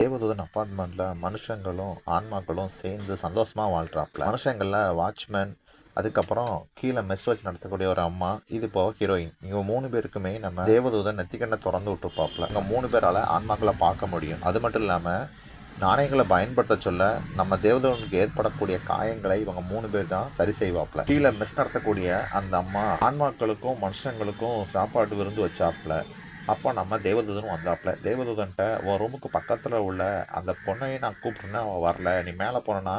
தேவதூதன் அப்பார்ட்மெண்ட்ல மனுஷங்களும் ஆன்மாக்களும் சேர்ந்து சந்தோஷமா வாழ்றாப்புல. மனுஷங்கள்ல வாட்ச்மேன், அதுக்கப்புறம் கீழே மெஸ் வச்சு நடத்தக்கூடிய ஒரு அம்மா, இது போக ஹீரோயின். இவங்க 3 பேருக்குமே நம்ம தேவதூதன் நெத்திக்கண்ணை திறந்து விட்டுருப்பாப்புல. இவங்க 3 பேரால ஆன்மாக்களை பார்க்க முடியும். அது மட்டும் இல்லாம நாணயங்களை பயன்படுத்த சொல்ல நம்ம தேவதூதனுக்கு ஏற்படக்கூடிய காயங்களை இவங்க 3 பேர் தான் சரி செய்வாப்புல. கீழே மெஸ் நடத்தக்கூடிய அந்த அம்மா ஆன்மாக்களுக்கும் மனுஷங்களுக்கும் சாப்பாடு விருந்து வச்சாப்புல. அப்போ நம்ம தேவதூதனும் வந்தாப்புல. தேவதூதன்ட்ட உன் ரூமுக்கு பக்கத்தில் உள்ள அந்த பொண்ணையும் நான் கூப்பிட்றேன்னா அவள் வரல, நீ மேலே போனேன்னா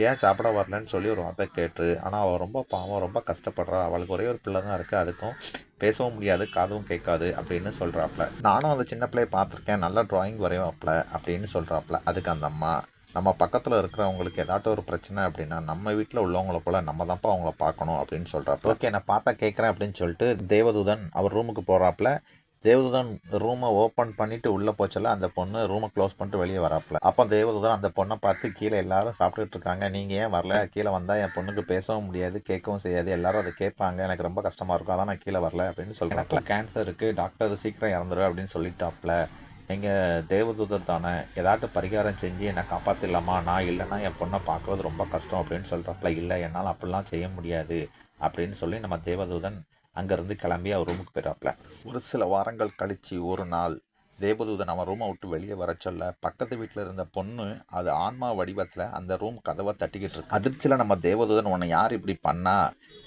ஏன் சாப்பிட வரலன்னு சொல்லி ஒரு வார்த்தை கேட்டு. ஆனால் அவள் ரொம்ப பாவம், ரொம்ப கஷ்டப்படுறா, அவளுக்கு ஒரே ஒரு பிள்ளை தான் இருக்குது, அதுக்கும் பேசவும் முடியாது, காதும் கேட்காது அப்படின்னு சொல்கிறாப்புல. நானும் அந்த சின்ன பிள்ளையை பார்த்துருக்கேன், நல்லா ட்ராயிங் வரைவாப்புல அப்படின்னு சொல்கிறாப்புல. அதுக்கு அந்த அம்மா, நம்ம பக்கத்தில் இருக்கிறவங்களுக்கு ஏதாட்டும் ஒரு பிரச்சனை அப்படின்னா நம்ம வீட்டில் உள்ளவங்கள போல் நம்ம தான்ப்பா அவங்கள பார்க்கணும் அப்படின்னு சொல்கிறாப்புல. ஓகே, நான் பார்த்தா கேட்குறேன் அப்படின்னு சொல்லிட்டு தேவதூதன் அவர் ரூமுக்கு போகிறாப்புல. தேவதூதன் ரூமை ஓப்பன் பண்ணிட்டு உள்ளே போச்சல, அந்த பொண்ணு ரூமை க்ளோஸ் பண்ணிட்டு வெளியே வராப்புல. அப்போ தேவதூதன் அந்த பொண்ணை பார்த்து, கீழே எல்லாரும் சாப்பிட்டுட்டு இருக்காங்க, நீங்கள் ஏன் வரல? கீழே வந்தால் என் பொண்ணுக்கு பேசவும் முடியாது, கேட்கவும் செய்யாது, எல்லாரும் அதை கேட்பாங்க, எனக்கு ரொம்ப கஷ்டமாக இருக்கும், அதான் நான் கீழே வரல அப்படின்னு சொல்கிறேன். எனக்குலாம் கேன்சர் இருக்குது, டாக்டர் சீக்கிரம் இறந்துரு அப்படின்னு சொல்லிட்டாப்புல. எங்கள் தேவதூதர் தானே, ஏதாட்டும் பரிகாரம் செஞ்சு என்னை காப்பாற்றிடலாமா? நான் இல்லைன்னா என் பொண்ணை பார்க்குறது ரொம்ப கஷ்டம் அப்படின்னு சொல்கிறாப்புல. இல்லை, என்னால் அப்படிலாம் செய்ய முடியாது அப்படின்னு சொல்லி நம்ம தேவதூதன் அங்கேருந்து கிளம்பி அவர் ரூமுக்கு போயிடாப்புல. ஒரு சில வாரங்கள் கழித்து ஒரு நாள் தேவதூதன் அவன் ரூமை விட்டு வெளியே வர சொல்ல, பக்கத்து வீட்டில் இருந்த பொண்ணு அது ஆன்மா வடிவத்தில் அந்த ரூம் கதவை தட்டிக்கிட்டு இருக்கு. அதிர்ச்சியில் நம்ம தேவதூதன், உன்னை யார் இப்படி பண்ணா,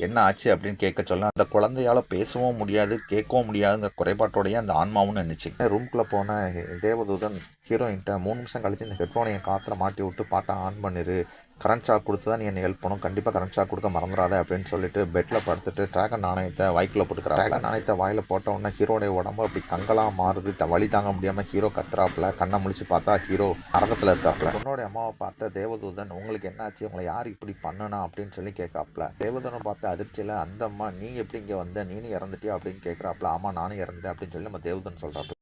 என்ன ஆச்சு அப்படின்னு கேட்க சொல்ல, அந்த குழந்தையால் பேசவும் முடியாது, கேட்கவும் முடியாதுங்கிற குறைபாட்டோடையே அந்த ஆன்மாவும் நினைச்சு ரூம்குள்ளே போன தேவதூதன் ஹீரோயின்ட்ட 3 நிமிஷம் கழிச்சு இந்த ஹெட்ஃபோனை என் காற்றுல மாட்டி விட்டு பாட்டை ஆன் பண்ணிரு, கரண்ட் ஷாக் கொடுத்து தான் நீ என்னை ஹெல்ப் பண்ணும், கண்டிப்பாக கரண்ட் ஷாக் கொடுக்க மறந்துடாத அப்படின்னு சொல்லிட்டு பெட்டில் படுத்துட்டு டிராகன் நாணயத்தை வாய்க்குள்ளே போட்டுக்கிறாங்க. டிராகன் நாணயத்தை வாயில் போட்ட உடனே ஹீரோடைய உடம்பு அப்படி கங்கலாக மாறுது. வலி தாங்க முடியாமல் ஹீரோ கத்துறாப்புல. கண்ணை முழிச்சு பார்த்தா ஹீரோ நரகத்தில் இருக்காப்புல. பொண்ணோடைய அம்மாவை பார்த்த தேவதூதன், உங்களுக்கு என்னாச்சு, உங்களை யார் இப்படி பண்ணுனா அப்படின்னு சொல்லி கேட்காப்புல. தேவதூதனை பார்த்த அதிர்ச்சியில் அந்த அம்மா, நீ எப்படி இங்கே வந்த, நீனும் இறந்துட்டியா அப்படின்னு கேட்குறாப்புல. ஆமாம், நானும் இறந்துட்டேன் அப்படின்னு சொல்லி நம்ம தேவதூதன் சொல்கிறாப்புல.